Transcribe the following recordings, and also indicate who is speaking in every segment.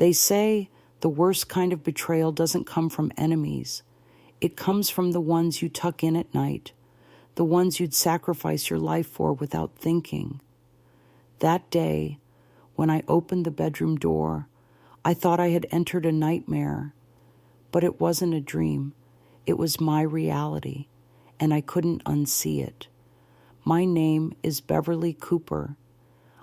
Speaker 1: They say the worst kind of betrayal doesn't come from enemies. It comes from the ones you tuck in at night, the ones you'd sacrifice your life for without thinking. That day, when I opened the bedroom door, I thought I had entered a nightmare, but it wasn't a dream. It was my reality, and I couldn't unsee it. My name is Beverly Cooper.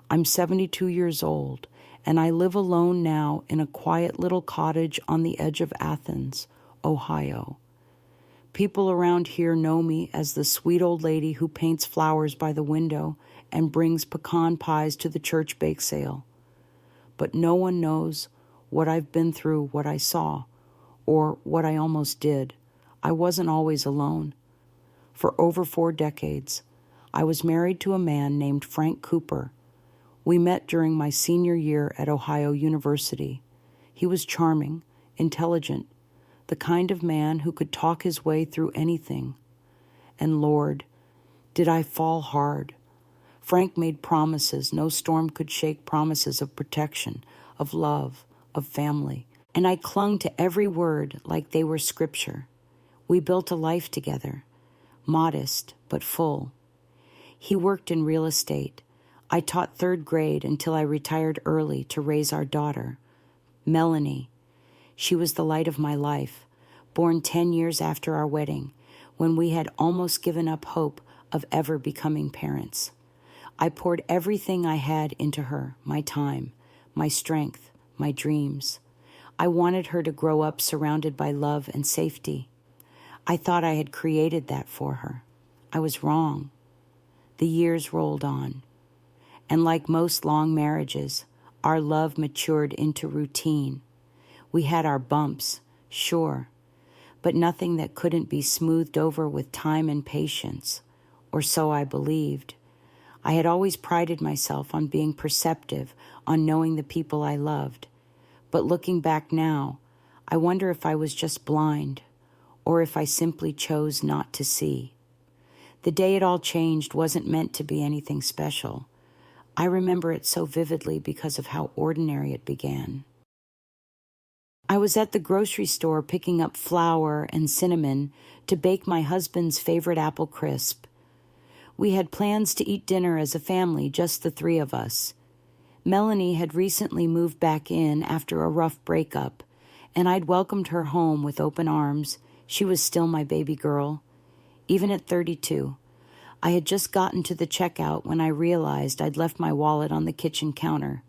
Speaker 1: I'm 72 years old, and I live alone now in a quiet little cottage on the edge of Athens, Ohio. People around here know me as the sweet old lady who paints flowers by the window and brings pecan pies to the church bake sale. But no one knows what I've been through, what I saw, or what I almost did. I wasn't always alone. For over 4 decades, I was married to a man named Frank Cooper. We met during my senior year at Ohio University. He was charming, intelligent, the kind of man who could talk his way through anything. And Lord, did I fall hard. Frank made promises no storm could shake, promises of protection, of love, of family. And I clung to every word like they were scripture. We built a life together, modest but full. He worked in real estate. I taught 3rd grade until I retired early to raise our daughter, Melanie. She was the light of my life, born 10 years after our wedding, when we had almost given up hope of ever becoming parents. I poured everything I had into her, my time, my strength, my dreams. I wanted her to grow up surrounded by love and safety. I thought I had created that for her. I was wrong. The years rolled on. And like most long marriages, our love matured into routine. We had our bumps, sure, but nothing that couldn't be smoothed over with time and patience, or so I believed. I had always prided myself on being perceptive, on knowing the people I loved. But looking back now, I wonder if I was just blind, or if I simply chose not to see. The day it all changed wasn't meant to be anything special. I remember it so vividly because of how ordinary it began. I was at the grocery store picking up flour and cinnamon to bake my husband's favorite apple crisp. We had plans to eat dinner as a family, just the 3 of us. Melanie had recently moved back in after a rough breakup, and I'd welcomed her home with open arms. She was still my baby girl. Even at 32, I had just gotten to the checkout when I realized I'd left my wallet on the kitchen counter.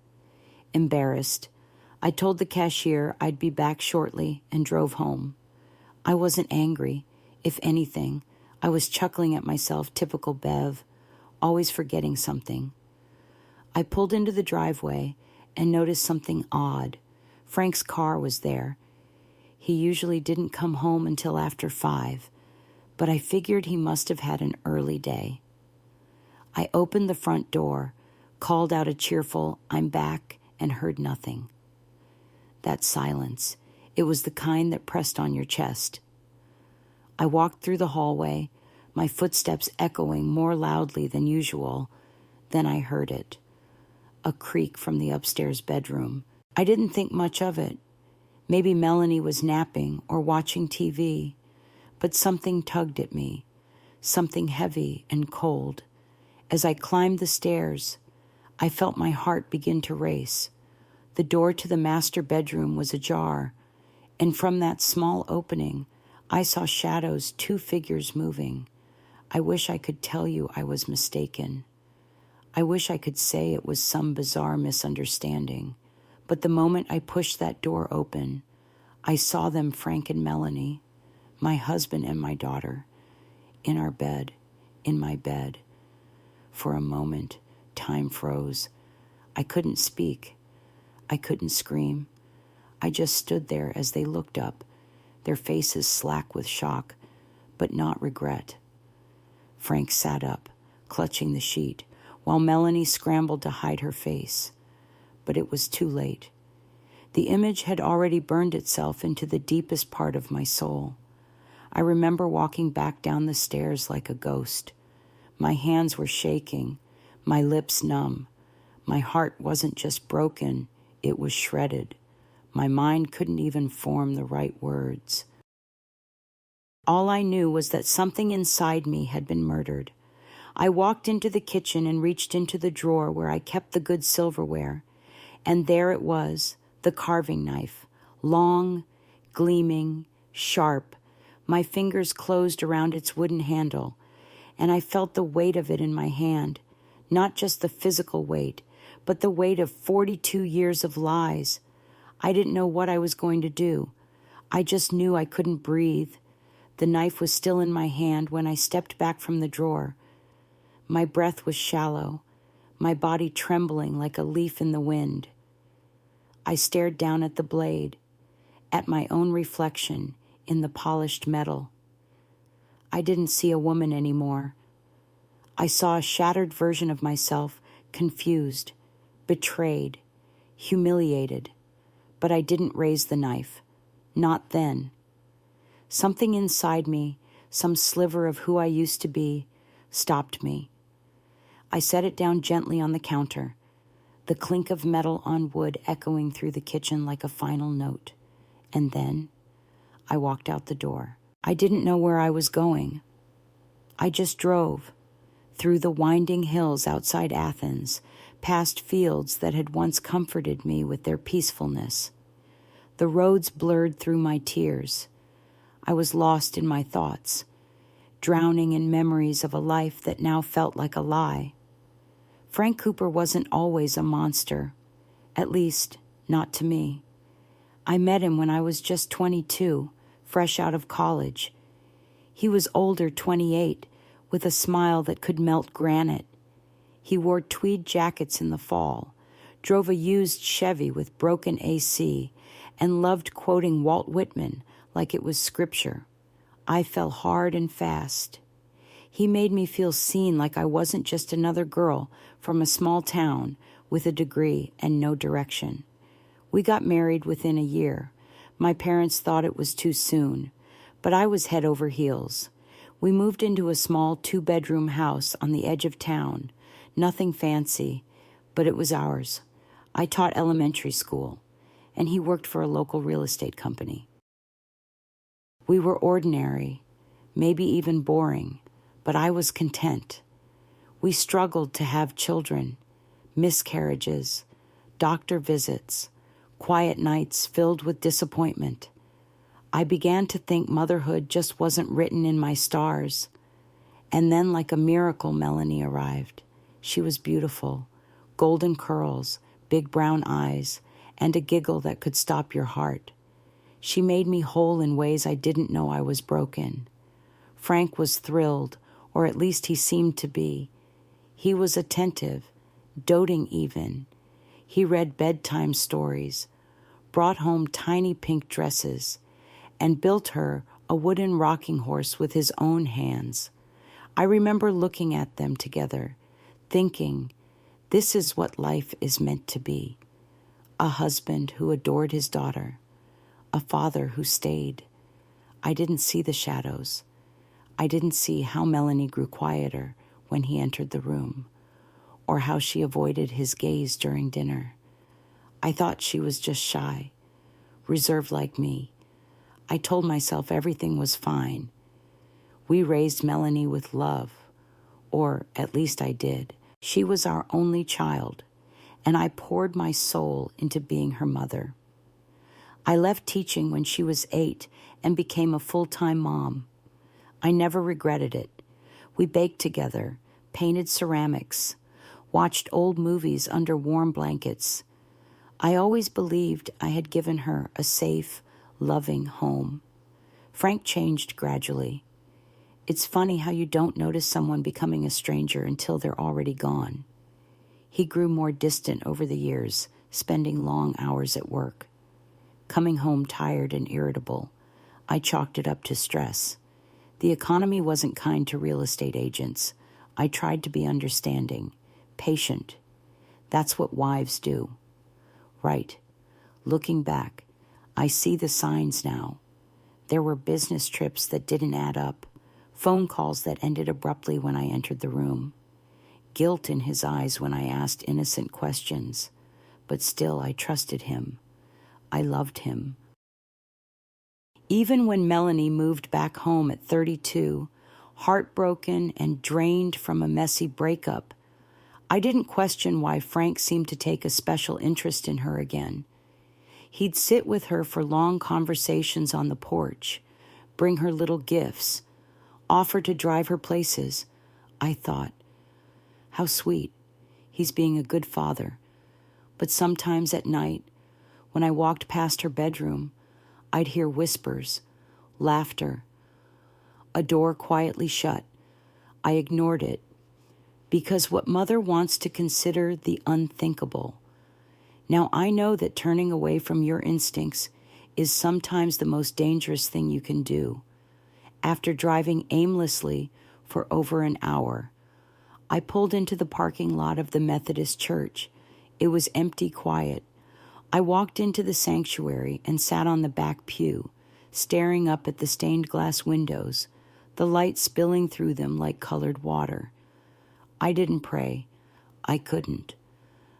Speaker 1: Embarrassed, I told the cashier I'd be back shortly and drove home. I wasn't angry. If anything, I was chuckling at myself, typical Bev, always forgetting something. I pulled into the driveway and noticed something odd. Frank's car was there. He usually didn't come home until after 5, but I figured he must have had an early day. I opened the front door, called out a cheerful, "I'm back," and heard nothing. That silence, it was the kind that pressed on your chest. I walked through the hallway, my footsteps echoing more loudly than usual. Then I heard it, a creak from the upstairs bedroom. I didn't think much of it. Maybe Melanie was napping or watching TV, but something tugged at me, something heavy and cold. As I climbed the stairs, I felt my heart begin to race. The door to the master bedroom was ajar, and from that small opening, I saw shadows, 2 figures moving. I wish I could tell you I was mistaken. I wish I could say it was some bizarre misunderstanding. But the moment I pushed that door open, I saw them, Frank and Melanie, my husband and my daughter, in our bed, in my bed. For a moment, time froze. I couldn't speak. I couldn't scream. I just stood there as they looked up, their faces slack with shock, but not regret. Frank sat up, clutching the sheet, while Melanie scrambled to hide her face. But it was too late. The image had already burned itself into the deepest part of my soul. I remember walking back down the stairs like a ghost. My hands were shaking, my lips numb. My heart wasn't just broken, it was shredded. My mind couldn't even form the right words. All I knew was that something inside me had been murdered. I walked into the kitchen and reached into the drawer where I kept the good silverware, and there it was, the carving knife, long, gleaming, sharp. My fingers closed around its wooden handle, and I felt the weight of it in my hand, not just the physical weight, but the weight of 42 years of lies. I didn't know what I was going to do. I just knew I couldn't breathe. The knife was still in my hand when I stepped back from the drawer. My breath was shallow, my body trembling like a leaf in the wind. I stared down at the blade, at my own reflection in the polished metal. I didn't see a woman anymore. I saw a shattered version of myself, confused, betrayed, humiliated. But I didn't raise the knife. Not then. Something inside me, some sliver of who I used to be, stopped me. I set it down gently on the counter, the clink of metal on wood echoing through the kitchen like a final note. And then I walked out the door. I didn't know where I was going. I just drove through the winding hills outside Athens, past fields that had once comforted me with their peacefulness. The roads blurred through my tears. I was lost in my thoughts, drowning in memories of a life that now felt like a lie. Frank Cooper wasn't always a monster, at least not to me. I met him when I was just 22, fresh out of college. He was older, 28, with a smile that could melt granite. He wore tweed jackets in the fall, drove a used Chevy with broken AC, and loved quoting Walt Whitman like it was scripture. I fell hard and fast. He made me feel seen, like I wasn't just another girl from a small town with a degree and no direction. We got married within a year. My parents thought it was too soon, but I was head over heels. We moved into a small 2-bedroom house on the edge of town. Nothing fancy, but it was ours. I taught elementary school, and he worked for a local real estate company. We were ordinary, maybe even boring, but I was content. We struggled to have children, miscarriages, doctor visits, quiet nights filled with disappointment. I began to think motherhood just wasn't written in my stars. And then, like a miracle, Melanie arrived. She was beautiful, golden curls, big brown eyes, and a giggle that could stop your heart. She made me whole in ways I didn't know I was broken. Frank was thrilled, or at least he seemed to be. He was attentive, doting even. He read bedtime stories, brought home tiny pink dresses, and built her a wooden rocking horse with his own hands. I remember looking at them together, thinking, this is what life is meant to be. A husband who adored his daughter, a father who stayed. I didn't see the shadows. I didn't see how Melanie grew quieter when he entered the room, or how she avoided his gaze during dinner. I thought she was just shy, reserved like me. I told myself everything was fine. We raised Melanie with love, or at least I did. She was our only child, and I poured my soul into being her mother. I left teaching when she was 8 and became a full-time mom. I never regretted it. We baked together, painted ceramics, watched old movies under warm blankets. I always believed I had given her a safe, loving home. Frank changed gradually. It's funny how you don't notice someone becoming a stranger until they're already gone. He grew more distant over the years, spending long hours at work. Coming home tired and irritable, I chalked it up to stress. The economy wasn't kind to real estate agents. I tried to be understanding, patient. That's what wives do. Right. Looking back, I see the signs now. There were business trips that didn't add up, phone calls that ended abruptly when I entered the room, guilt in his eyes when I asked innocent questions, but still I trusted him. I loved him. Even when Melanie moved back home at 32, heartbroken and drained from a messy breakup, I didn't question why Frank seemed to take a special interest in her again. He'd sit with her for long conversations on the porch, bring her little gifts, offer to drive her places. I thought, how sweet. He's being a good father. But sometimes at night, when I walked past her bedroom, I'd hear whispers, laughter, a door quietly shut. I ignored it, because what mother wants to consider the unthinkable. Now I know that turning away from your instincts is sometimes the most dangerous thing you can do. After driving aimlessly for over an hour, I pulled into the parking lot of the Methodist church. It was empty, quiet. I walked into the sanctuary and sat on the back pew, staring up at the stained glass windows, the light spilling through them like colored water. I didn't pray. I couldn't.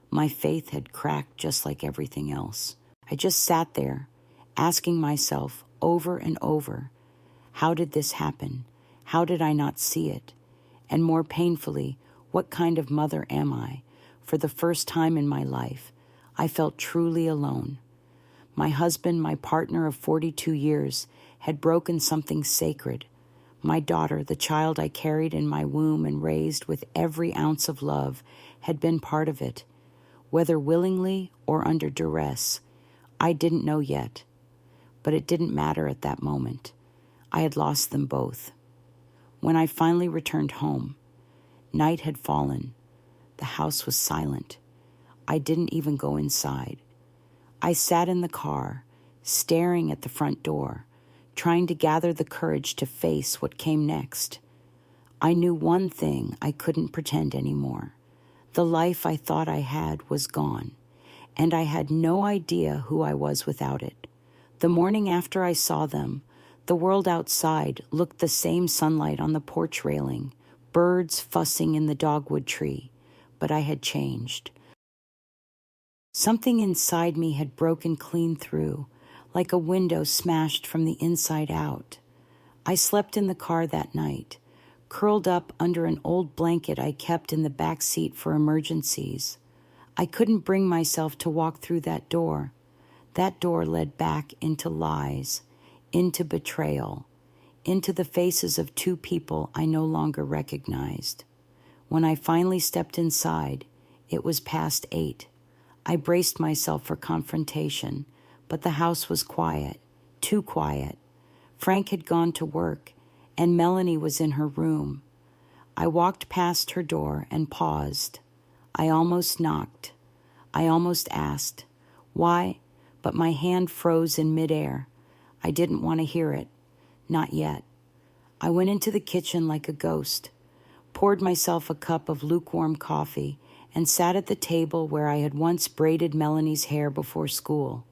Speaker 1: My faith had cracked just like everything else. I just sat there, asking myself over and over, how did this happen? How did I not see it? And more painfully, what kind of mother am I? For the first time in my life, I felt truly alone. My husband, my partner of 42 years, had broken something sacred. My daughter, the child I carried in my womb and raised with every ounce of love, had been part of it. Whether willingly or under duress, I didn't know yet. But it didn't matter at that moment. I had lost them both. When I finally returned home, night had fallen. The house was silent. I didn't even go inside. I sat in the car, staring at the front door, trying to gather the courage to face what came next. I knew one thing: I couldn't pretend anymore. The life I thought I had was gone, and I had no idea who I was without it. The morning after I saw them, the world outside looked the same: sunlight on the porch railing, birds fussing in the dogwood tree, but I had changed. Something inside me had broken clean through, like a window smashed from the inside out. I slept in the car that night, curled up under an old blanket I kept in the back seat for emergencies. I couldn't bring myself to walk through that door. That door led back into lies, into betrayal, into the faces of two people I no longer recognized. When I finally stepped inside, it was past 8. I braced myself for confrontation, but the house was quiet, too quiet. Frank had gone to work, and Melanie was in her room. I walked past her door and paused. I almost knocked. I almost asked, why? But my hand froze in midair. I didn't want to hear it. Not yet. I went into the kitchen like a ghost, poured myself a cup of lukewarm coffee, and sat at the table where I had once braided Melanie's hair before school.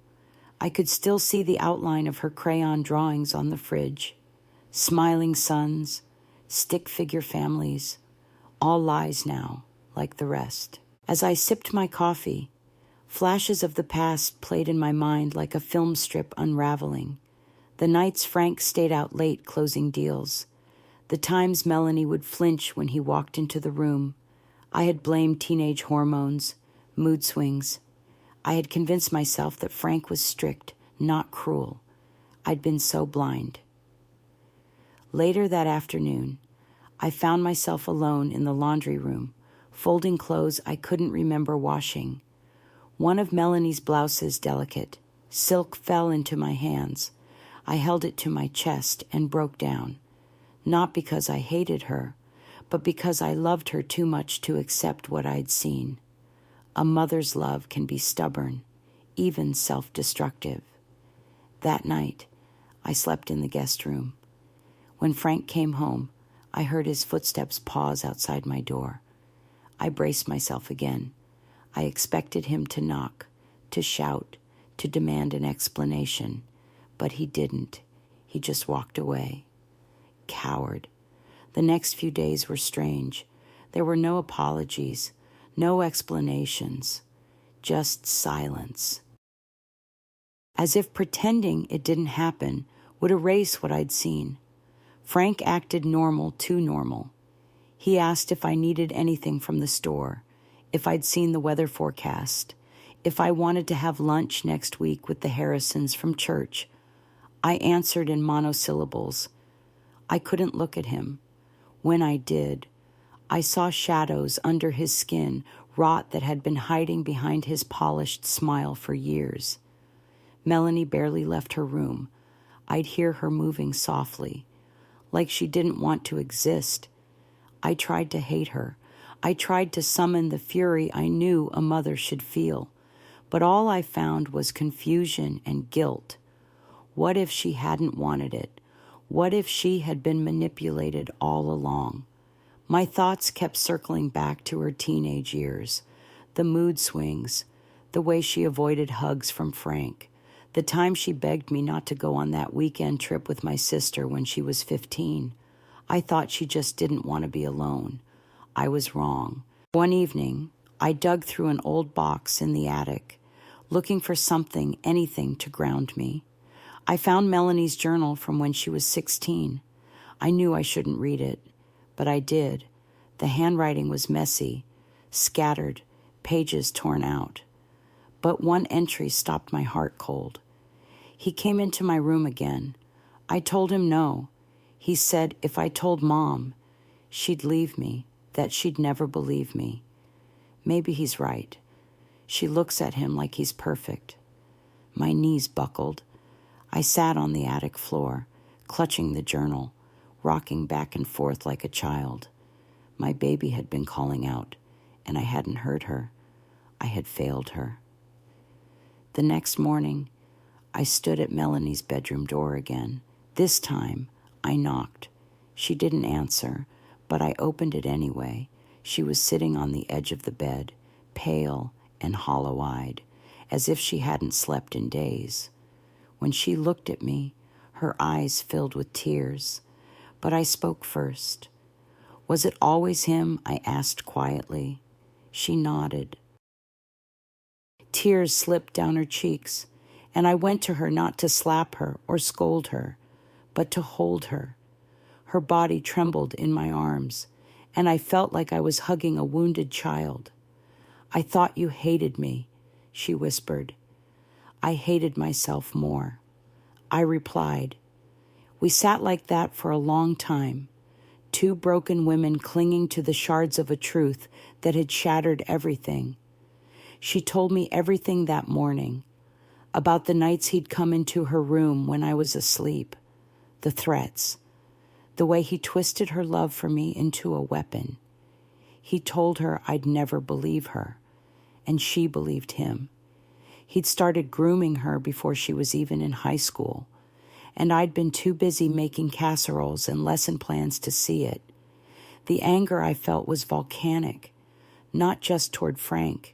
Speaker 1: I could still see the outline of her crayon drawings on the fridge. Smiling suns, stick figure families, all lies now, like the rest. As I sipped my coffee, flashes of the past played in my mind like a film strip unraveling. The nights Frank stayed out late closing deals. The times Melanie would flinch when he walked into the room. I had blamed teenage hormones, mood swings. I had convinced myself that Frank was strict, not cruel. I'd been so blind. Later that afternoon, I found myself alone in the laundry room, folding clothes I couldn't remember washing. One of Melanie's blouses, delicate, silk, fell into my hands. I held it to my chest and broke down, not because I hated her, but because I loved her too much to accept what I'd seen. A mother's love can be stubborn, even self-destructive. That night, I slept in the guest room. When Frank came home, I heard his footsteps pause outside my door. I braced myself again. I expected him to knock, to shout, to demand an explanation, but he didn't. He just walked away. Coward. The next few days were strange. There were no apologies, no explanations, just silence. as if pretending it didn't happen would erase what I'd seen. Frank acted normal, too normal. He asked if I needed anything from the store, if I'd seen the weather forecast, if I wanted to have lunch next week with the Harrisons from church. I answered in monosyllables. I couldn't look at him. When I did, I saw shadows under his skin, rot that had been hiding behind his polished smile for years. Melanie barely left her room. I'd hear her moving softly, like she didn't want to exist. I tried to hate her. I tried to summon the fury I knew a mother should feel, but all I found was confusion and guilt. What if she hadn't wanted it? What if she had been manipulated all along? My thoughts kept circling back to her teenage years, the mood swings, the way she avoided hugs from Frank, the time she begged me not to go on that weekend trip with my sister when she was 15. I thought she just didn't want to be alone. I was wrong. One evening, I dug through an old box in the attic, looking for something, anything to ground me. I found Melanie's journal from when she was 16. I knew I shouldn't read it, but I did. The handwriting was messy, scattered, pages torn out. But one entry stopped my heart cold. He came into my room again. I told him no. He said if I told Mom, she'd leave me, that she'd never believe me. Maybe he's right. She looks at him like he's perfect. My knees buckled. I sat on the attic floor, clutching the journal, rocking back and forth like a child. My baby had been calling out, and I hadn't heard her. I had failed her. The next morning, I stood at Melanie's bedroom door again. This time, I knocked. She didn't answer, but I opened it anyway. She was sitting on the edge of the bed, pale and hollow-eyed, as if she hadn't slept in days. When she looked at me, her eyes filled with tears. But I spoke first. Was it always him? I asked quietly. She nodded. Tears slipped down her cheeks, and I went to her not to slap her or scold her, but to hold her. Her body trembled in my arms, and I felt like I was hugging a wounded child. I thought you hated me, she whispered. I hated myself more. I replied. We sat like that for a long time, two broken women clinging to the shards of a truth that had shattered everything. She told me everything that morning, about the nights he'd come into her room when I was asleep, the threats, the way he twisted her love for me into a weapon. He told her I'd never believe her, and she believed him. He'd started grooming her before she was even in high school, and I'd been too busy making casseroles and lesson plans to see it. The anger I felt was volcanic, not just toward Frank,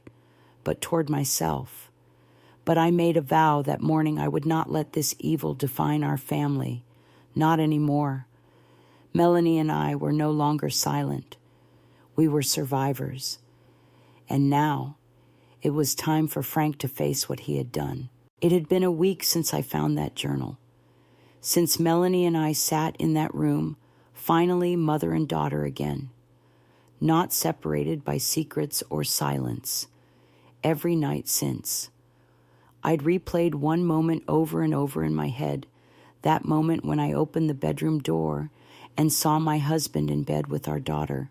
Speaker 1: but toward myself. But I made a vow that morning I would not let this evil define our family, not anymore. Melanie and I were no longer silent. We were survivors. And now, it was time for Frank to face what he had done. It had been a week since I found that journal. Since Melanie and I sat in that room, finally mother and daughter again. Not separated by secrets or silence. Every night since. I'd replayed one moment over and over in my head, that moment when I opened the bedroom door and saw my husband in bed with our daughter.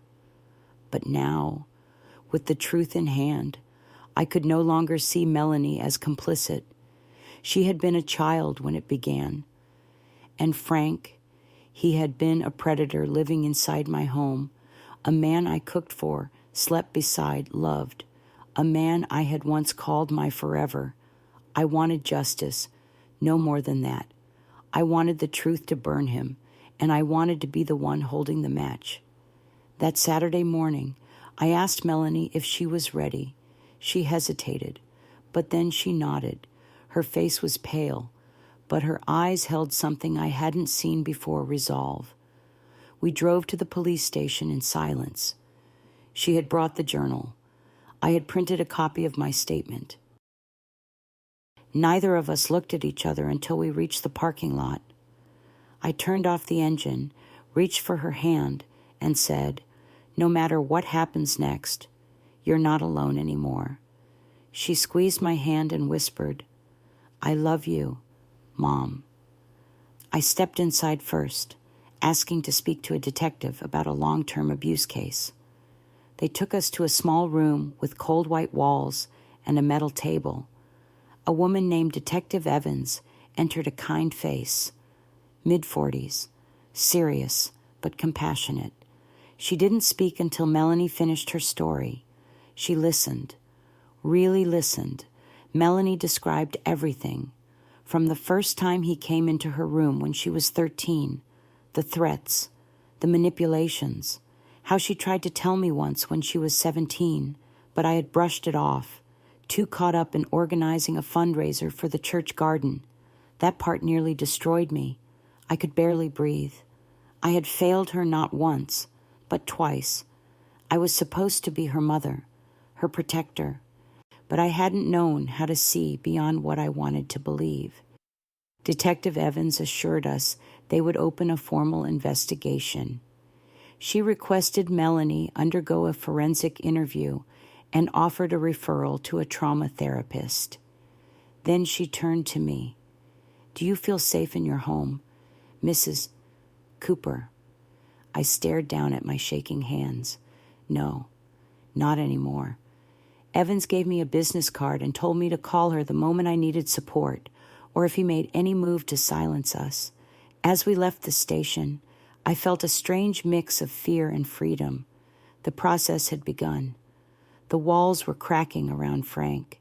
Speaker 1: But now, with the truth in hand, I could no longer see Melanie as complicit. She had been a child when it began. And Frank, he had been a predator living inside my home, a man I cooked for, slept beside, loved, a man I had once called my forever. I wanted justice, no more than that. I wanted the truth to burn him, and I wanted to be the one holding the match. That Saturday morning, I asked Melanie if she was ready. She hesitated, but then she nodded. Her face was pale, but her eyes held something I hadn't seen before resolve. We drove to the police station in silence. She had brought the journal. I had printed a copy of my statement. Neither of us looked at each other until we reached the parking lot. I turned off the engine, reached for her hand, and said, "No matter what happens next, you're not alone anymore." She squeezed my hand and whispered, "I love you, Mom." I stepped inside first, asking to speak to a detective about a long-term abuse case. They took us to a small room with cold white walls and a metal table. A woman named Detective Evans entered, a kind face, mid-40s, serious but compassionate. She didn't speak until Melanie finished her story. She listened, really listened. Melanie described everything, from the first time he came into her room when she was 13, the threats, the manipulations, how she tried to tell me once when she was 17, but I had brushed it off, too caught up in organizing a fundraiser for the church garden. That part nearly destroyed me. I could barely breathe. I had failed her not once, but twice. I was supposed to be her mother, her protector, but I hadn't known how to see beyond what I wanted to believe. Detective Evans assured us they would open a formal investigation. She requested Melanie undergo a forensic interview and offered a referral to a trauma therapist. Then she turned to me. "Do you feel safe in your home, Mrs. Cooper?" I stared down at my shaking hands. No, not anymore. Evans gave me a business card and told me to call her the moment I needed support, or if he made any move to silence us. As we left the station, I felt a strange mix of fear and freedom. The process had begun. The walls were cracking around Frank,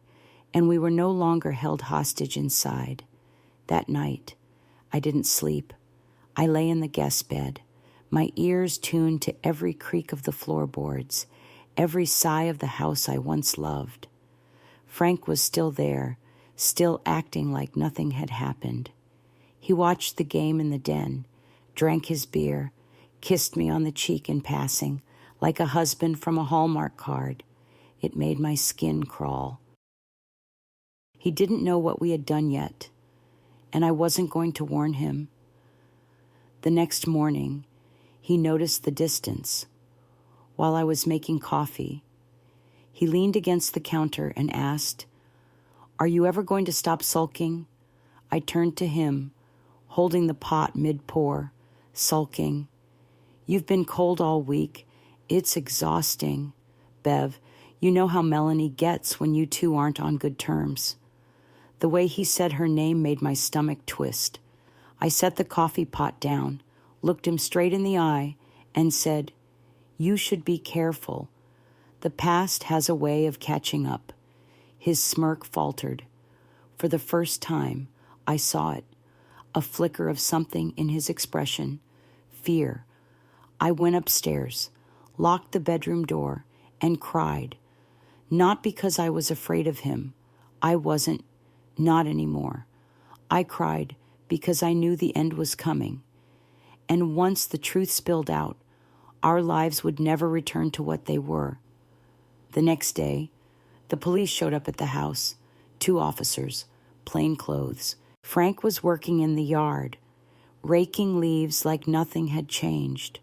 Speaker 1: and we were no longer held hostage inside. That night, I didn't sleep. I lay in the guest bed, my ears tuned to every creak of the floorboards, every sigh of the house I once loved. Frank was still there, still acting like nothing had happened. He watched the game in the den, drank his beer, kissed me on the cheek in passing, like a husband from a Hallmark card. It made my skin crawl. He didn't know what we had done yet, and I wasn't going to warn him. The next morning, he noticed the distance. While I was making coffee, he leaned against the counter and asked, "Are you ever going to stop sulking?" I turned to him, holding the pot mid-pour, sulking. "You've been cold all week. It's exhausting. Bev, you know how Melanie gets when you two aren't on good terms." The way he said her name made my stomach twist. I set the coffee pot down, looked him straight in the eye, and said, "You should be careful. The past has a way of catching up." His smirk faltered. For the first time, I saw it, a flicker of something in his expression, fear. I went upstairs, locked the bedroom door, and cried. Not because I was afraid of him. I wasn't, not anymore. I cried because I knew the end was coming. And once the truth spilled out, our lives would never return to what they were. The next day, the police showed up at the house, 2 officers, plain clothes. Frank was working in the yard, raking leaves like nothing had changed.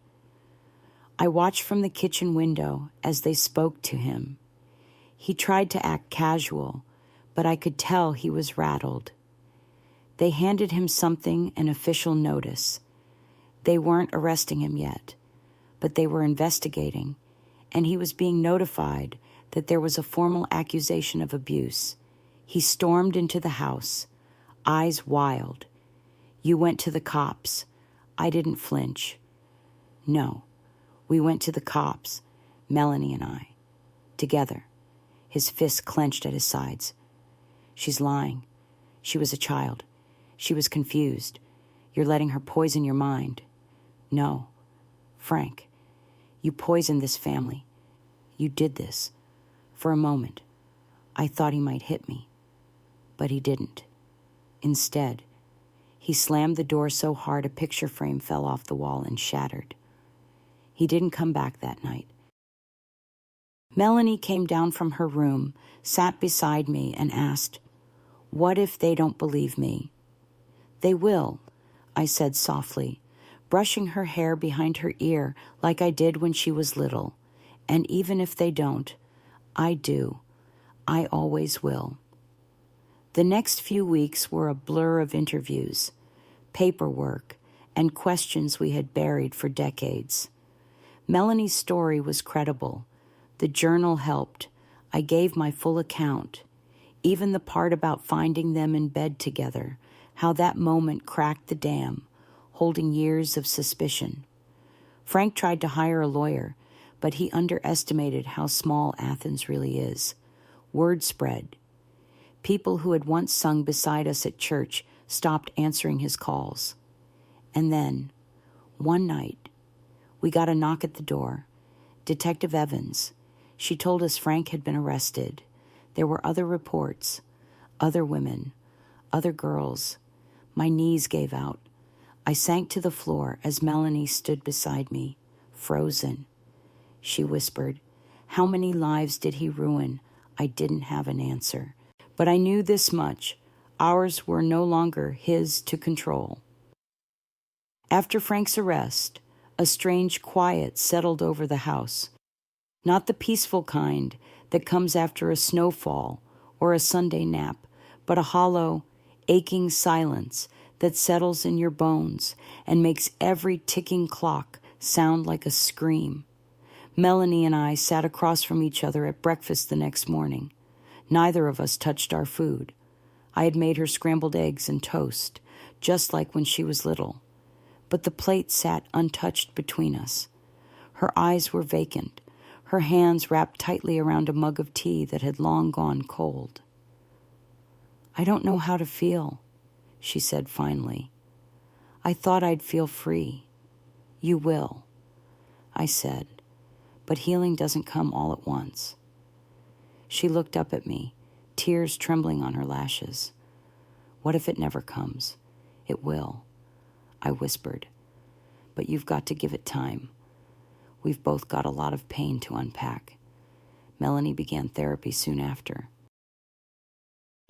Speaker 1: I watched from the kitchen window as they spoke to him. He tried to act casual, but I could tell he was rattled. They handed him something, an official notice. They weren't arresting him yet, but they were investigating, and he was being notified that there was a formal accusation of abuse. He stormed into the house, eyes wild. "You went to the cops." I didn't flinch. "No, we went to the cops, Melanie and I, together." His fists clenched at his sides. "She's lying. She was a child. She was confused. You're letting her poison your mind." "No, Frank, you poisoned this family. You did this." For a moment, I thought he might hit me, but he didn't. Instead, he slammed the door so hard a picture frame fell off the wall and shattered. He didn't come back that night. Melanie came down from her room, sat beside me, and asked, What if they don't believe me? They will, I said softly, brushing her hair behind her ear like I did when she was little. And even if they don't, I do. I always will. The next few weeks were a blur of interviews, paperwork, and questions we had buried for decades. Melanie's story was credible. The journal helped. I gave my full account. Even the part about finding them in bed together, how that moment cracked the dam, holding years of suspicion. Frank tried to hire a lawyer, but he underestimated how small Athens really is. Word spread. People who had once sung beside us at church stopped answering his calls. And then, one night, we got a knock at the door. Detective Evans. She told us Frank had been arrested. There were other reports, other women, other girls. My knees gave out. I sank to the floor as Melanie stood beside me, frozen. She whispered, "How many lives did he ruin?" I didn't have an answer. But I knew this much. Ours were no longer his to control. After Frank's arrest, a strange quiet settled over the house. Not the peaceful kind that comes after a snowfall or a Sunday nap, but a hollow, aching silence that settles in your bones and makes every ticking clock sound like a scream. Melanie and I sat across from each other at breakfast the next morning. Neither of us touched our food. I had made her scrambled eggs and toast, just like when she was little. But the plate sat untouched between us. Her eyes were vacant, her hands wrapped tightly around a mug of tea that had long gone cold. "I don't know how to feel," she said finally. "I thought I'd feel free." "You will," I said, "but healing doesn't come all at once." She looked up at me, tears trembling on her lashes. "What if it never comes?" "It will," I whispered. "But you've got to give it time. We've both got a lot of pain to unpack." Melanie began therapy soon after.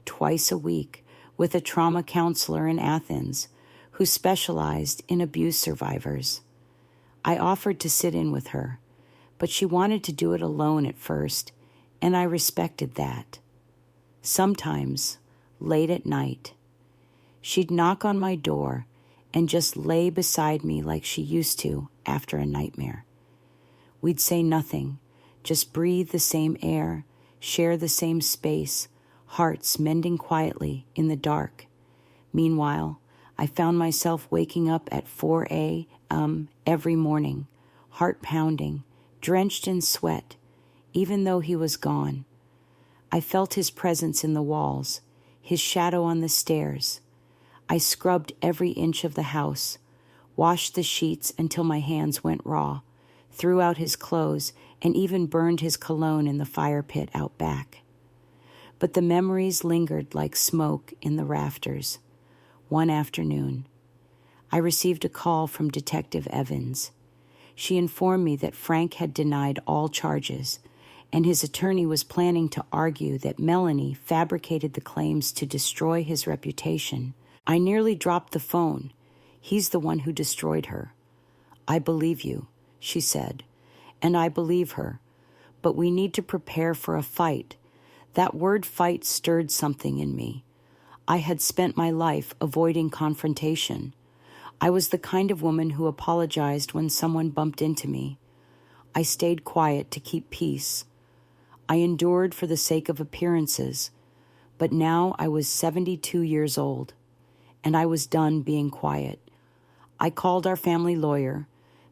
Speaker 1: Twice a week with a trauma counselor in Athens who specialized in abuse survivors. I offered to sit in with her, but she wanted to do it alone at first, and I respected that. Sometimes, late at night, she'd knock on my door and just lay beside me like she used to after a nightmare. We'd say nothing, just breathe the same air, share the same space, hearts mending quietly in the dark. Meanwhile, I found myself waking up at 4 a.m. every morning, heart pounding, drenched in sweat, even though he was gone. I felt his presence in the walls, his shadow on the stairs. I scrubbed every inch of the house, washed the sheets until my hands went raw, threw out his clothes, and even burned his cologne in the fire pit out back. But the memories lingered like smoke in the rafters. One afternoon, I received a call from Detective Evans. She informed me that Frank had denied all charges, and his attorney was planning to argue that Melanie fabricated the claims to destroy his reputation. I nearly dropped the phone. "He's the one who destroyed her." "I believe you," she said, and I believe her. But we need to prepare for a fight. That word fight stirred something in me. I had spent my life avoiding confrontation. I was the kind of woman who apologized when someone bumped into me. I stayed quiet to keep peace. I endured for the sake of appearances, but now I was 72 years old, and I was done being quiet. I called our family lawyer,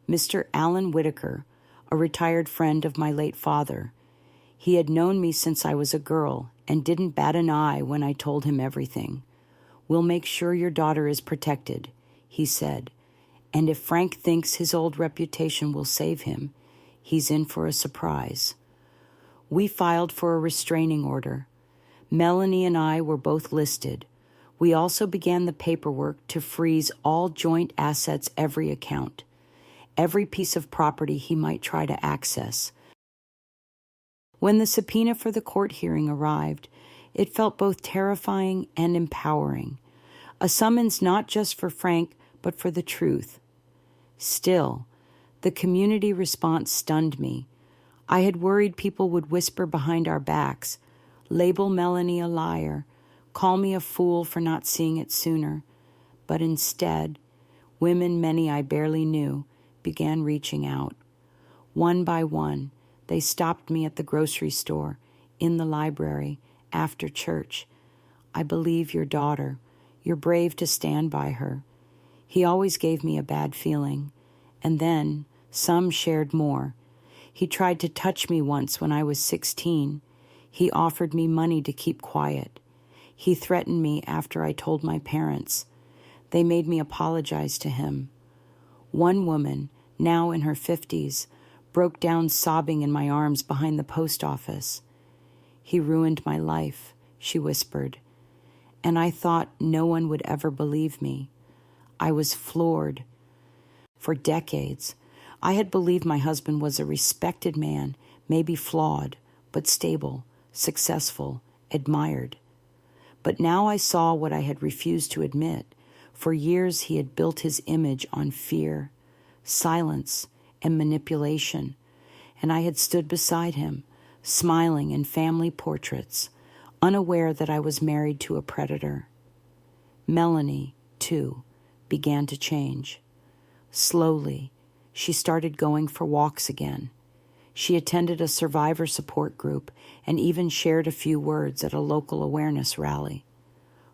Speaker 1: Mr. Alan Whitaker, a retired friend of my late father. He had known me since I was a girl and didn't bat an eye when I told him everything. "We'll make sure your daughter is protected," he said, "and if Frank thinks his old reputation will save him, he's in for a surprise." We filed for a restraining order. Melanie and I were both listed. We also began the paperwork to freeze all joint assets, every account, every piece of property he might try to access. When the subpoena for the court hearing arrived, It felt both terrifying and empowering. A summons not just for Frank, but for the truth. Still, the community response stunned me. I had worried people would whisper behind our backs, label Melanie a liar, call me a fool for not seeing it sooner. But instead, women, many I barely knew, began reaching out. One by one, they stopped me at the grocery store, in the library, after church. I believe your daughter. You're brave to stand by her. He always gave me a bad feeling. And then, some shared more. He tried to touch me once when I was 16. He offered me money to keep quiet. He threatened me after I told my parents. They made me apologize to him. One woman, now in her 50s, broke down sobbing in my arms behind the post office. He ruined my life, she whispered. And I thought no one would ever believe me. I was floored. For decades, I had believed my husband was a respected man, maybe flawed, but stable, successful, admired. But now I saw what I had refused to admit. For years he had built his image on fear, silence, and manipulation, and I had stood beside him, smiling in family portraits, unaware that I was married to a predator. Melanie, too, began to change. Slowly, she started going for walks again. She attended a survivor support group and even shared a few words at a local awareness rally.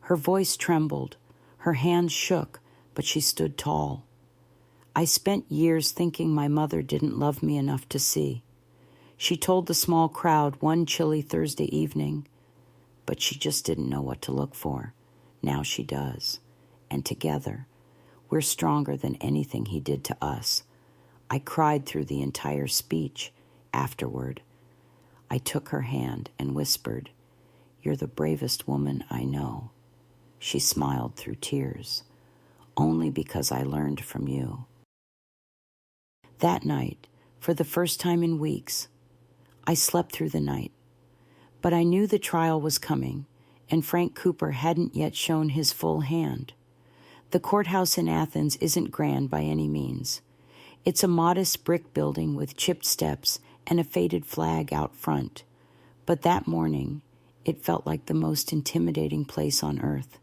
Speaker 1: Her voice trembled, her hands shook, but she stood tall. I spent years thinking my mother didn't love me enough to see. She told the small crowd one chilly Thursday evening, but she just didn't know what to look for. Now she does. And together, we're stronger than anything he did to us. I cried through the entire speech. Afterward, I took her hand and whispered, "You're the bravest woman I know." She smiled through tears. "Only because I learned from you." That night, for the first time in weeks, I slept through the night. But I knew the trial was coming, and Frank Cooper hadn't yet shown his full hand. The courthouse in Athens isn't grand by any means. It's a modest brick building with chipped steps and a faded flag out front. But that morning, it felt like the most intimidating place on earth.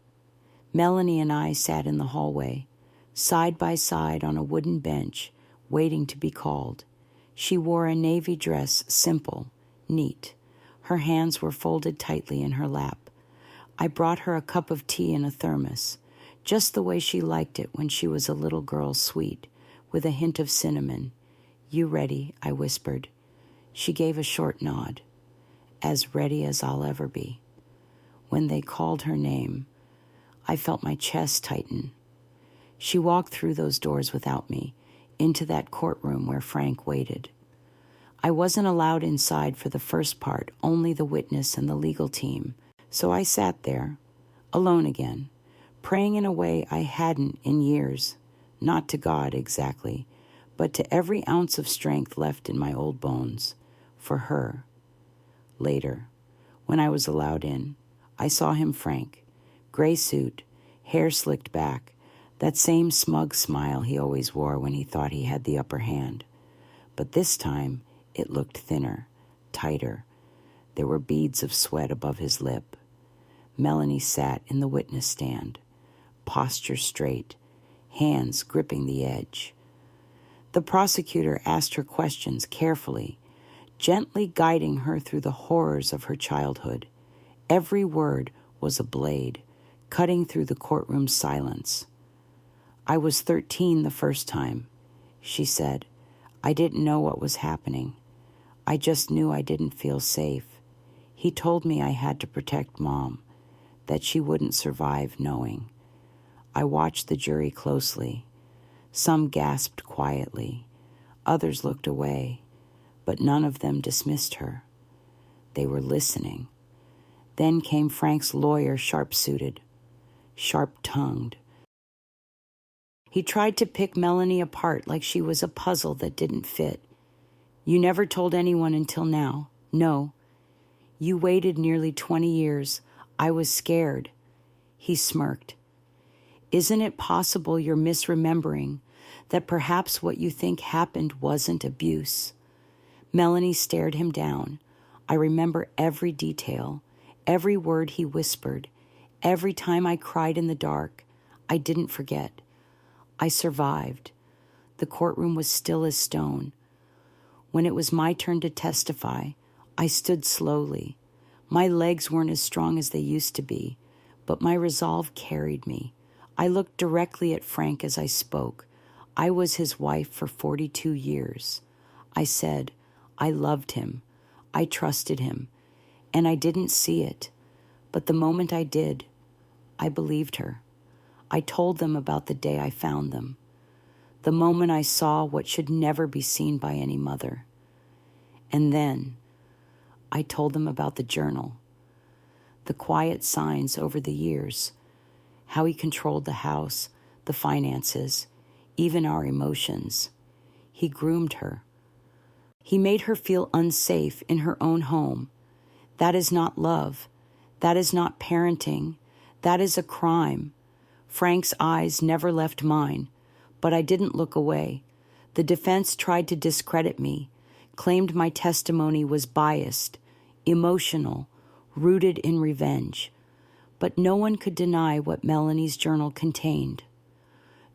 Speaker 1: Melanie and I sat in the hallway, side by side on a wooden bench, waiting to be called. She wore a navy dress, simple, neat. Her hands were folded tightly in her lap. I brought her a cup of tea in a thermos, just the way she liked it when she was a little girl, sweet, with a hint of cinnamon. "You ready?" I whispered. She gave a short nod. "As ready as I'll ever be." When they called her name, I felt my chest tighten. She walked through those doors without me, into that courtroom where Frank waited. I wasn't allowed inside for the first part, only the witness and the legal team, so I sat there, alone again, praying in a way I hadn't in years, not to God exactly, but to every ounce of strength left in my old bones, for her. Later, when I was allowed in, I saw him Frank, gray suit, hair slicked back, that same smug smile he always wore when he thought he had the upper hand. But this time, it looked thinner, tighter. There were beads of sweat above his lip. Melanie sat in the witness stand, posture straight, hands gripping the edge. The prosecutor asked her questions carefully, gently guiding her through the horrors of her childhood. Every word was a blade, cutting through the courtroom's silence. "I was 13 the first time," she said. "I didn't know what was happening. I just knew I didn't feel safe. He told me I had to protect Mom, that she wouldn't survive knowing." I watched the jury closely. Some gasped quietly. Others looked away, but none of them dismissed her. They were listening. Then came Frank's lawyer, sharp-suited, sharp-tongued. He tried to pick Melanie apart like she was a puzzle that didn't fit. "You never told anyone until now. No. You waited nearly 20 years, I was scared. He smirked. Isn't it possible you're misremembering that perhaps what you think happened wasn't abuse? Melanie stared him down. I remember every detail, every word he whispered, every time I cried in the dark. I didn't forget. I survived. The courtroom was still as stone. When it was my turn to testify, I stood slowly. My legs weren't as strong as they used to be, but my resolve carried me. I looked directly at Frank as I spoke. I was his wife for 42 years. I said, I loved him. I trusted him. And I didn't see it. But the moment I did, I believed her. I told them about the day I found them. The moment I saw what should never be seen by any mother. And then I told them about the journal, the quiet signs over the years, how he controlled the house, the finances, even our emotions. He groomed her. He made her feel unsafe in her own home. That is not love. That is not parenting. That is a crime. Frank's eyes never left mine, but I didn't look away. The defense tried to discredit me, claimed my testimony was biased, emotional, rooted in revenge. But no one could deny what Melanie's journal contained.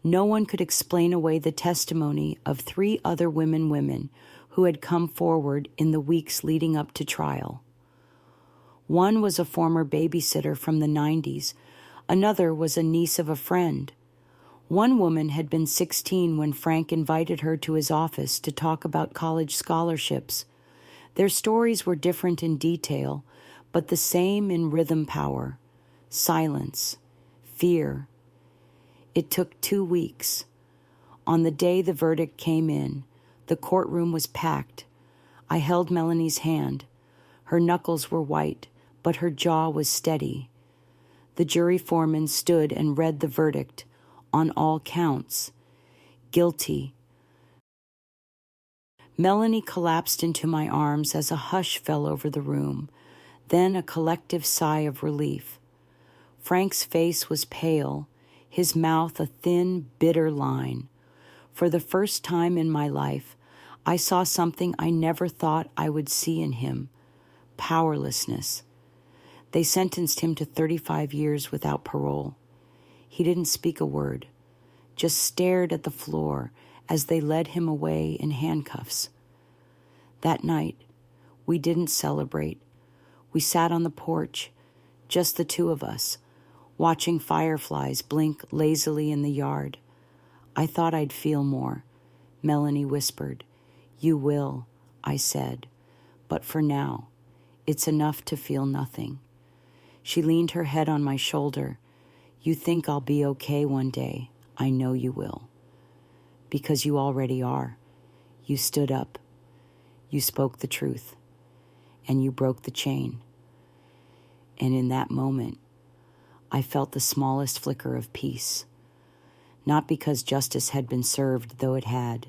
Speaker 1: No one could explain away the testimony of 3 other women who had come forward in the weeks leading up to trial. One was a former babysitter from the 90s. Another was a niece of a friend. One woman had been 16 when Frank invited her to his office to talk about college scholarships. Their stories were different in detail, but the same in rhythm power, silence, fear. It took 2 weeks. On the day the verdict came in, the courtroom was packed. I held Melanie's hand. Her knuckles were white, but her jaw was steady. The jury foreman stood and read the verdict on all counts. Guilty. Melanie collapsed into my arms as a hush fell over the room, then a collective sigh of relief. Frank's face was pale, his mouth a thin, bitter line. For the first time in my life, I saw something I never thought I would see in him: powerlessness. They sentenced him to 35 years without parole. He didn't speak a word, just stared at the floor as they led him away in handcuffs. That night, we didn't celebrate. We sat on the porch, just the 2 of us, watching fireflies blink lazily in the yard. I thought I'd feel more. Melanie whispered. You will, I said, but for now, it's enough to feel nothing. She leaned her head on my shoulder. You think I'll be okay one day. I know you will. Because you already are. You stood up. You spoke the truth. And you broke the chain. And in that moment, I felt the smallest flicker of peace. Not because justice had been served, though it had,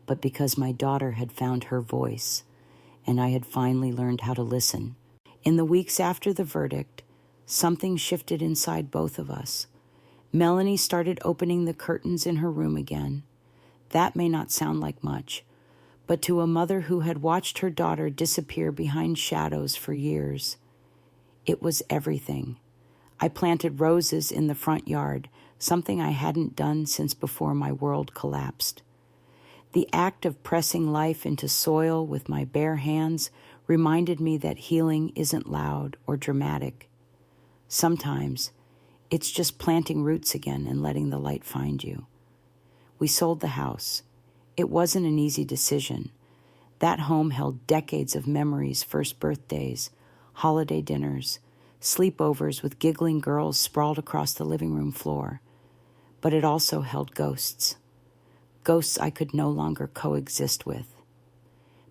Speaker 1: but because my daughter had found her voice, and I had finally learned how to listen. In the weeks after the verdict, something shifted inside both of us. Melanie started opening the curtains in her room again. That may not sound like much, but to a mother who had watched her daughter disappear behind shadows for years, it was everything. I planted roses in the front yard, something I hadn't done since before my world collapsed. The act of pressing life into soil with my bare hands reminded me that healing isn't loud or dramatic. Sometimes it's just planting roots again and letting the light find you. We sold the house. It wasn't an easy decision. That home held decades of memories: first birthdays, holiday dinners, sleepovers with giggling girls sprawled across the living room floor. But it also held ghosts. Ghosts I could no longer coexist with.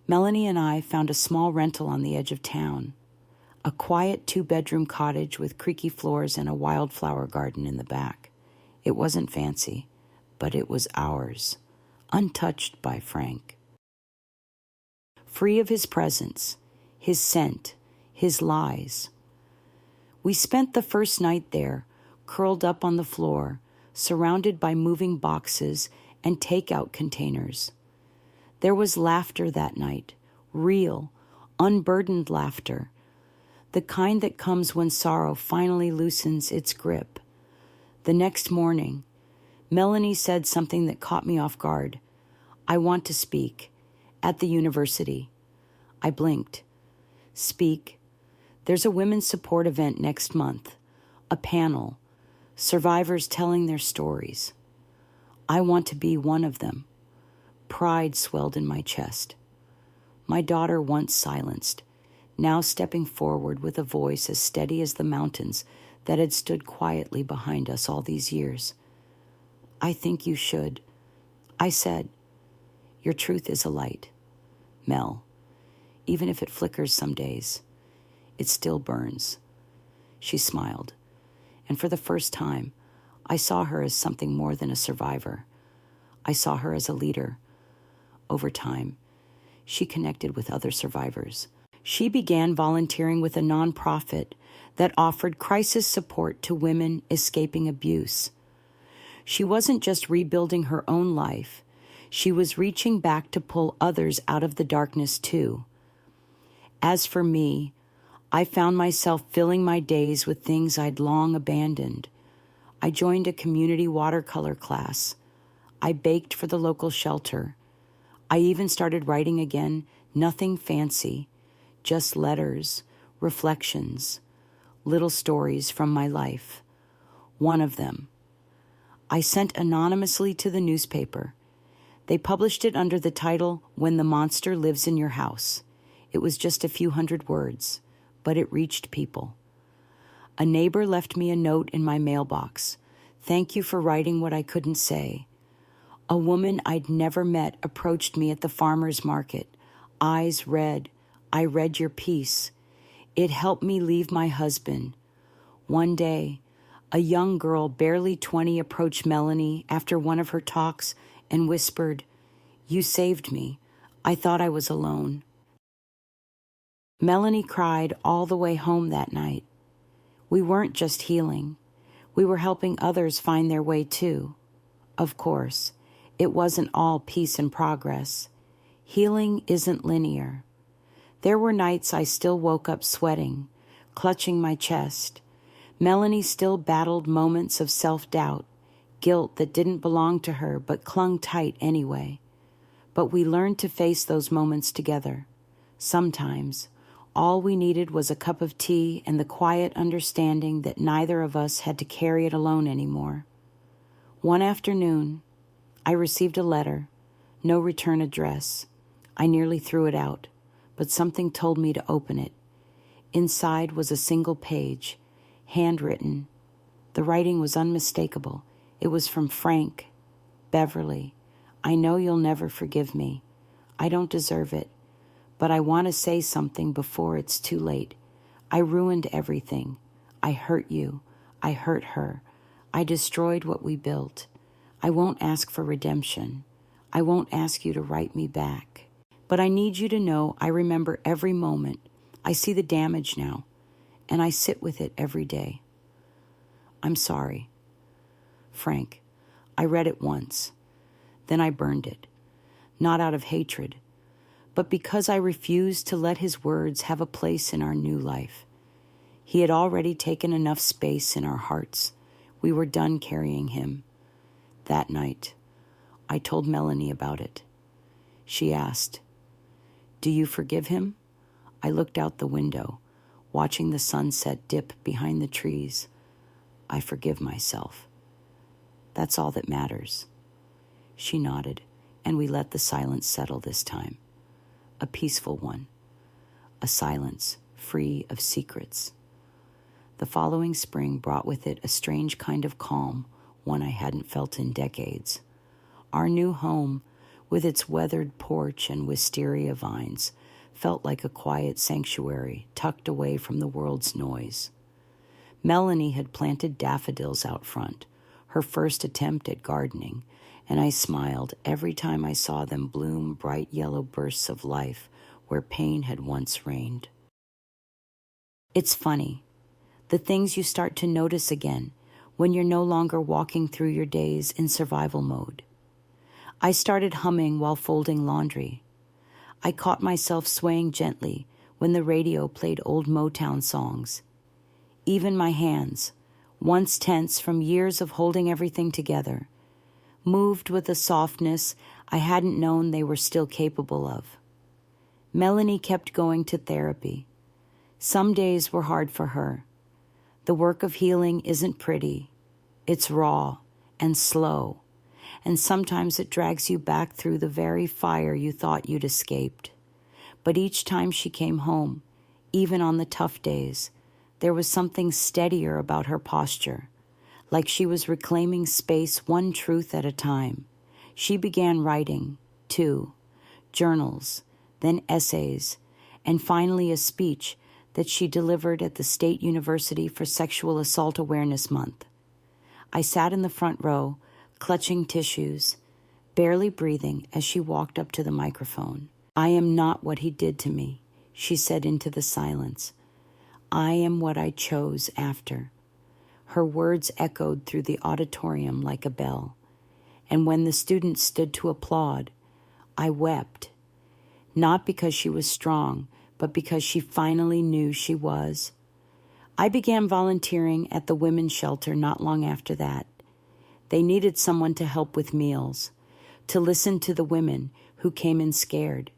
Speaker 1: Melanie and I found a small rental on the edge of town. A quiet 2-bedroom cottage with creaky floors and a wildflower garden in the back. It wasn't fancy, but it was ours, untouched by Frank. Free of his presence, his scent, his lies. We spent the first night there, curled up on the floor, surrounded by moving boxes and takeout containers. There was laughter that night, real, unburdened laughter, the kind that comes when sorrow finally loosens its grip. The next morning, Melanie said something that caught me off guard. "I want to speak. At the university." I blinked. "Speak? There's a women's support event next month. A panel. Survivors telling their stories. I want to be one of them." Pride swelled in my chest. My daughter, once silenced, now stepping forward with a voice as steady as the mountains that had stood quietly behind us all these years. "I think you should." I said, "Your truth is a light, Mel. Even if it flickers some days, it still burns." She smiled, and for the first time, I saw her as something more than a survivor. I saw her as a leader. Over time, she connected with other survivors. She began volunteering with a nonprofit that offered crisis support to women escaping abuse. She wasn't just rebuilding her own life, she was reaching back to pull others out of the darkness too. As for me, I found myself filling my days with things I'd long abandoned. I joined a community watercolor class. I baked for the local shelter. I even started writing again, nothing fancy, just letters, reflections, little stories from my life. One of them, I sent anonymously to the newspaper. They published it under the title, "When the Monster Lives in Your House." It was just a few hundred words, but it reached people. A neighbor left me a note in my mailbox. "Thank you for writing what I couldn't say." A woman I'd never met approached me at the farmer's market. Eyes red. "I read your piece. It helped me leave my husband." One day, a young girl, barely 20, approached Melanie after one of her talks and whispered, "You saved me. I thought I was alone." Melanie cried all the way home that night. We weren't just healing. We were helping others find their way too. Of course, it wasn't all peace and progress. Healing isn't linear. There were nights I still woke up sweating, clutching my chest. Melanie still battled moments of self-doubt, guilt that didn't belong to her but clung tight anyway. But we learned to face those moments together. Sometimes, all we needed was a cup of tea and the quiet understanding that neither of us had to carry it alone anymore. One afternoon, I received a letter, no return address. I nearly threw it out, but something told me to open it. Inside was a single page, handwritten. The writing was unmistakable. It was from Frank. "Beverly, I know you'll never forgive me. I don't deserve it, but I want to say something before it's too late. I ruined everything. I hurt you. I hurt her. I destroyed what we built. I won't ask for redemption. I won't ask you to write me back. But I need you to know I remember every moment. I see the damage now, and I sit with it every day. I'm sorry. Frank, I read it once. Then I burned it. Not out of hatred, but because I refused to let his words have a place in our new life. He had already taken enough space in our hearts. We were done carrying him. That night, I told Melanie about it. She asked, "Do you forgive him?" I looked out the window, watching the sunset dip behind the trees. "I forgive myself. That's all that matters." She nodded, and we let the silence settle this time. A peaceful one. A silence free of secrets. The following spring brought with it a strange kind of calm, one I hadn't felt in decades. Our new home, with its weathered porch and wisteria vines, felt like a quiet sanctuary tucked away from the world's noise. Melanie had planted daffodils out front, her first attempt at gardening, and I smiled every time I saw them bloom bright yellow bursts of life where pain had once reigned. It's funny. the things you start to notice again when you're no longer walking through your days in survival mode. I started humming while folding laundry. I caught myself swaying gently when the radio played old Motown songs. Even my hands, once tense from years of holding everything together, moved with a softness I hadn't known they were still capable of. Melanie kept going to therapy. Some days were hard for her. The work of healing isn't pretty. It's raw and slow, and sometimes it drags you back through the very fire you thought you'd escaped. But each time she came home, even on the tough days, there was something steadier about her posture, like she was reclaiming space one truth at a time. She began writing, too, journals, then essays, and finally a speech that she delivered at the State University for Sexual Assault Awareness Month. I sat in the front row, clutching tissues, barely breathing as she walked up to the microphone. "I am not what he did to me," she said into the silence. "I am what I chose after." Her words echoed through the auditorium like a bell. And when the students stood to applaud, I wept. Not because she was strong, but because she finally knew she was. I began volunteering at the women's shelter not long after that. They needed someone to help with meals, to listen to the women who came in scared,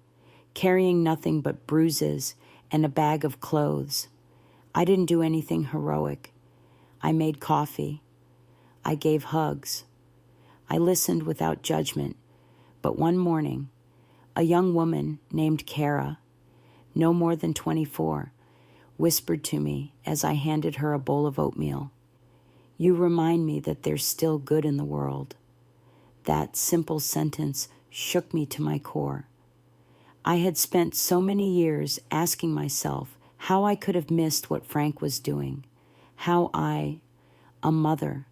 Speaker 1: carrying nothing but bruises and a bag of clothes. I didn't do anything heroic. I made coffee. I gave hugs. I listened without judgment. But one morning, a young woman named Kara, no more than 24, whispered to me as I handed her a bowl of oatmeal, "You remind me that there's still good in the world." That simple sentence shook me to my core. I had spent so many years asking myself how I could have missed what Frank was doing, how I, a mother,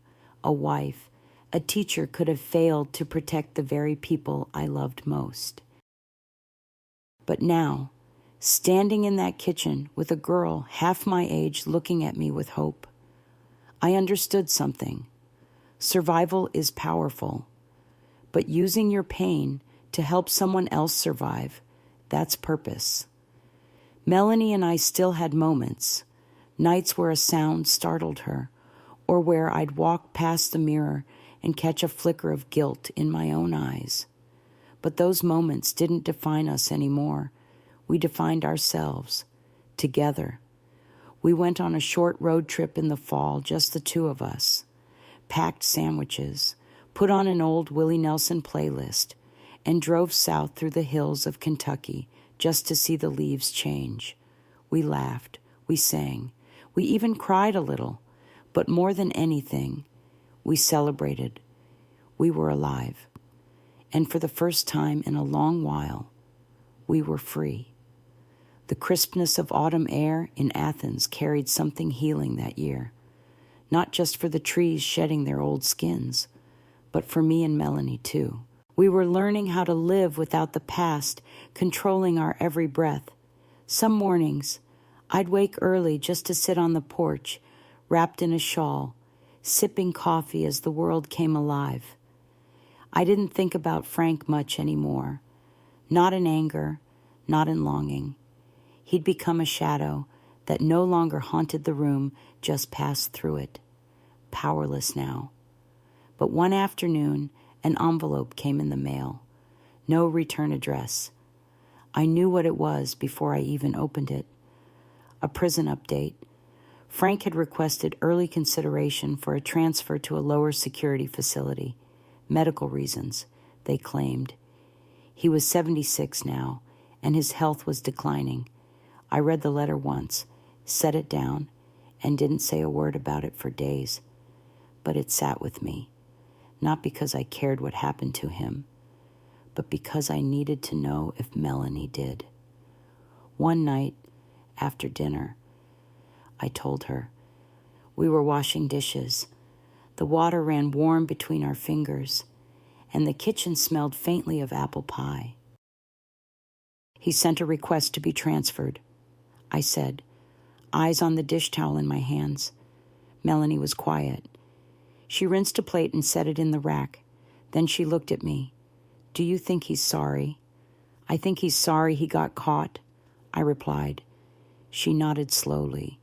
Speaker 1: a wife, a teacher, could have failed to protect the very people I loved most. But now, standing in that kitchen with a girl half my age looking at me with hope, I understood something. Survival is powerful, but using your pain to help someone else survive, that's purpose. Melanie and I still had moments, nights where a sound startled her, or where I'd walk past the mirror and catch a flicker of guilt in my own eyes. But those moments didn't define us anymore. We defined ourselves, together. We went on a short road trip in the fall, just the two of us, packed sandwiches, put on an old Willie Nelson playlist, and drove south through the hills of Kentucky just to see the leaves change. We laughed, we sang, we even cried a little, but more than anything, we celebrated. We were alive. And for the first time in a long while, we were free. The crispness of autumn air in Athens carried something healing that year, not just for the trees shedding their old skins, but for me and Melanie too. We were learning how to live without the past controlling our every breath. Some mornings, I'd wake early just to sit on the porch, wrapped in a shawl, sipping coffee as the world came alive. I didn't think about Frank much anymore, not in anger, not in longing. He'd become a shadow that no longer haunted the room, just passed through it, powerless now. But one afternoon, an envelope came in the mail. No return address. I knew what it was before I even opened it. A prison update. Frank had requested early consideration for a transfer to a lower security facility. Medical reasons, they claimed. He was 76 now, and his health was declining. I read the letter once, set it down, and didn't say a word about it for days. But it sat with me, not because I cared what happened to him, but because I needed to know if Melanie did. One night, after dinner, I told her. We were washing dishes. The water ran warm between our fingers, and the kitchen smelled faintly of apple pie. "He sent a request to be transferred," I said. eyes on the dish towel in my hands. Melanie was quiet. She rinsed a plate and set it in the rack. Then she looked at me. "Do you think he's sorry?" "I think he's sorry he got caught," I replied. She nodded slowly.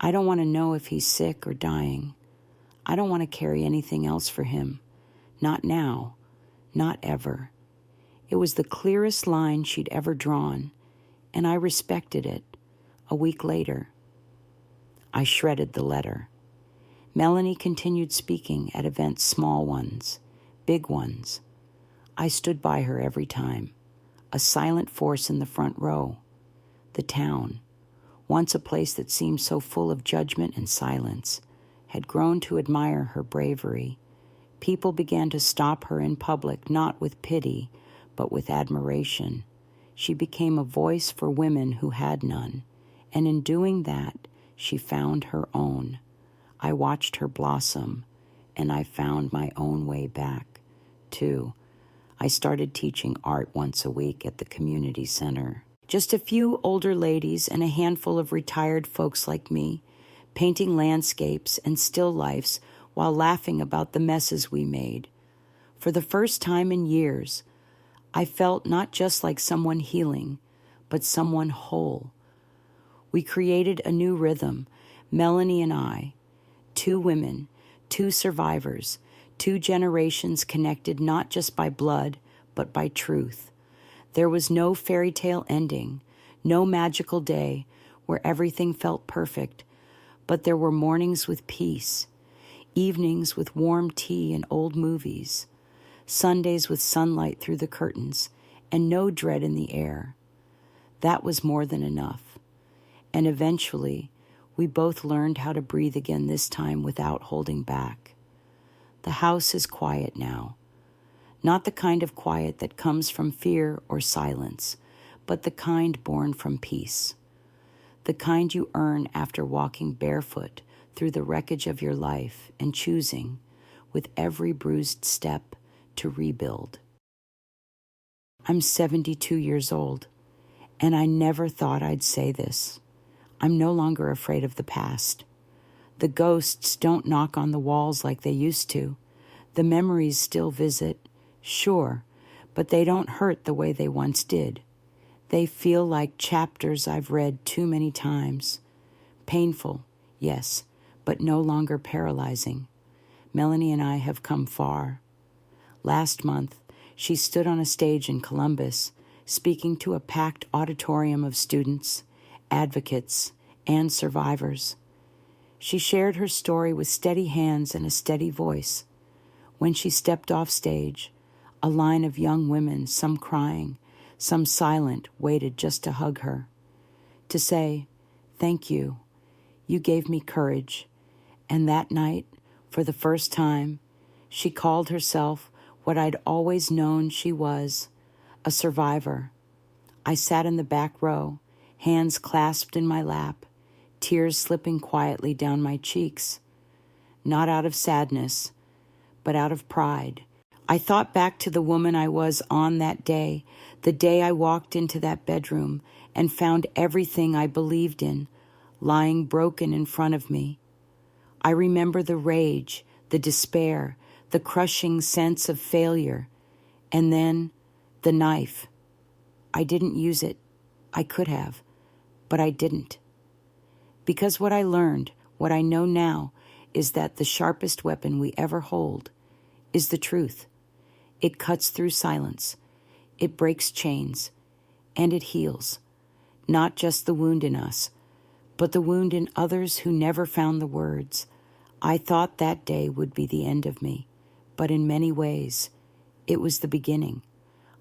Speaker 1: "I don't want to know if he's sick or dying. I don't want to carry anything else for him. Not now. Not ever." It was the clearest line she'd ever drawn, and I respected it. A week later, I shredded the letter. Melanie continued speaking at events, small ones, big ones. I stood by her every time, a silent force in the front row. The town, once a place that seemed so full of judgment and silence, had grown to admire her bravery. People began to stop her in public, not with pity, but with admiration. She became a voice for women who had none, and in doing that, she found her own. I watched her blossom, and I found my own way back, too. I started teaching art once a week at the community center. Just a few older ladies and a handful of retired folks like me, painting landscapes and still lifes while laughing about the messes we made. For the first time in years, I felt not just like someone healing, but someone whole. We created a new rhythm, Melanie and I, 2 women, 2 survivors, 2 generations connected not just by blood, but by truth. There was no fairy tale ending, no magical day where everything felt perfect, but there were mornings with peace, evenings with warm tea and old movies, Sundays with sunlight through the curtains, and no dread in the air. That was more than enough. And eventually, we both learned how to breathe again, this time without holding back. The house is quiet now. Not the kind of quiet that comes from fear or silence, but the kind born from peace. The kind you earn after walking barefoot through the wreckage of your life and choosing, with every bruised step, to rebuild. I'm 72 years old, and I never thought I'd say this. I'm no longer afraid of the past. The ghosts don't knock on the walls like they used to. The memories still visit, sure, but they don't hurt the way they once did. They feel like chapters I've read too many times. Painful, yes, but no longer paralyzing. Melanie and I have come far. Last month, she stood on a stage in Columbus, speaking to a packed auditorium of students, advocates, and survivors. She shared her story with steady hands and a steady voice. When she stepped off stage, a line of young women, some crying, some silent, waited just to hug her, to say, "Thank you. You gave me courage." And that night, for the first time, she called herself what I'd always known she was, a survivor. I sat in the back row, hands clasped in my lap, tears slipping quietly down my cheeks, not out of sadness, but out of pride. I thought back to the woman I was on that day, the day I walked into that bedroom and found everything I believed in lying broken in front of me. I remember the rage, the despair, the crushing sense of failure, and then the knife. I didn't use it. I could have, but I didn't. Because what I learned, what I know now, is that the sharpest weapon we ever hold is the truth. It cuts through silence. It breaks chains, and it heals. Not just the wound in us, but the wound in others who never found the words. I thought that day would be the end of me, but in many ways, it was the beginning.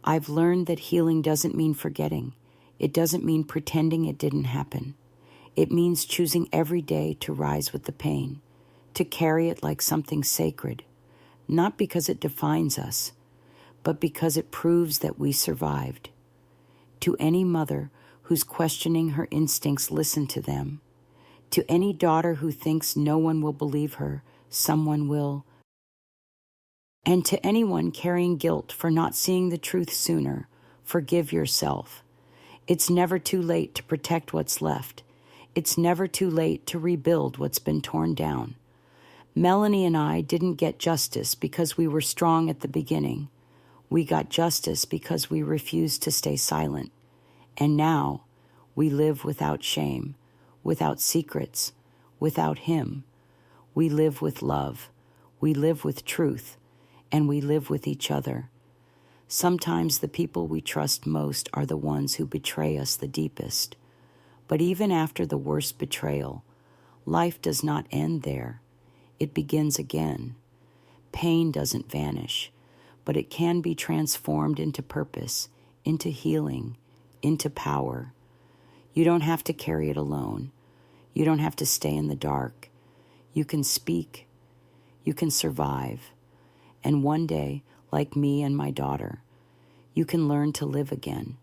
Speaker 1: I've learned that healing doesn't mean forgetting. It doesn't mean pretending it didn't happen. It means choosing every day to rise with the pain, to carry it like something sacred, not because it defines us, but because it proves that we survived. To any mother who's questioning her instincts, listen to them. To any daughter who thinks no one will believe her, someone will. And to anyone carrying guilt for not seeing the truth sooner, forgive yourself. It's never too late to protect what's left. It's never too late to rebuild what's been torn down. Melanie and I didn't get justice because we were strong at the beginning. We got justice because we refused to stay silent. And now we live without shame, without secrets, without him. We live with love. We live with truth. And we live with each other. Sometimes the people we trust most are the ones who betray us the deepest. But even after the worst betrayal, life does not end there. It begins again. Pain doesn't vanish, but it can be transformed into purpose, into healing, into power. You don't have to carry it alone. You don't have to stay in the dark. You can speak. You can survive. And one day, like me and my daughter, you can learn to live again.